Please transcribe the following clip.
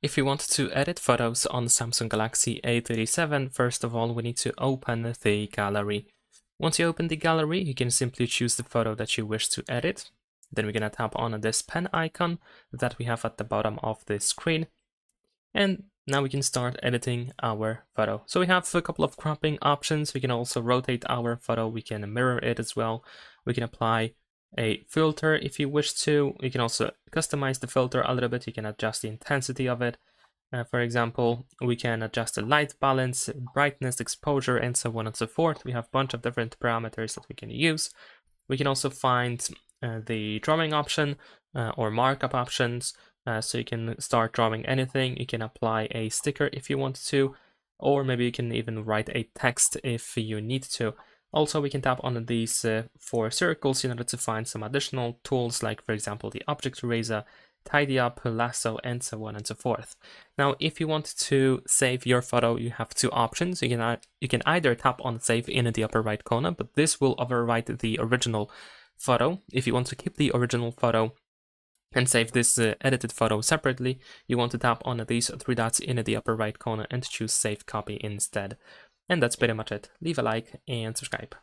If you want to edit photos on Samsung Galaxy A37, first of all, we need to open the gallery. Once you open the gallery, you can simply choose the photo that you wish to edit. Then we're going to tap on this pen icon that we have at the bottom of the screen. And now we can start editing our photo. So we have a couple of cropping options. We can also rotate our photo. We can mirror it as well. We can apply a filter if you wish to. You can also customize the filter a little bit. You can adjust the intensity of it. For example, we can adjust the light balance, brightness, exposure, and so on and so forth. We have a bunch of different parameters that we can use. We can also find the drawing option or markup options. So you can start drawing anything. You can apply a sticker if you want to, or maybe you can even write a text if you need to. Also, we can tap on these 4 circles in order to find some additional tools, like, for example, the object eraser, tidy up, lasso, and so on and so forth. Now, if you want to save your photo, you have 2 options. You can either tap on save in the upper right corner, but this will overwrite the original photo. If you want to keep the original photo and save this edited photo separately, you want to tap on these 3 dots in the upper right corner and choose save copy instead. And that's pretty much it. Leave a like and subscribe.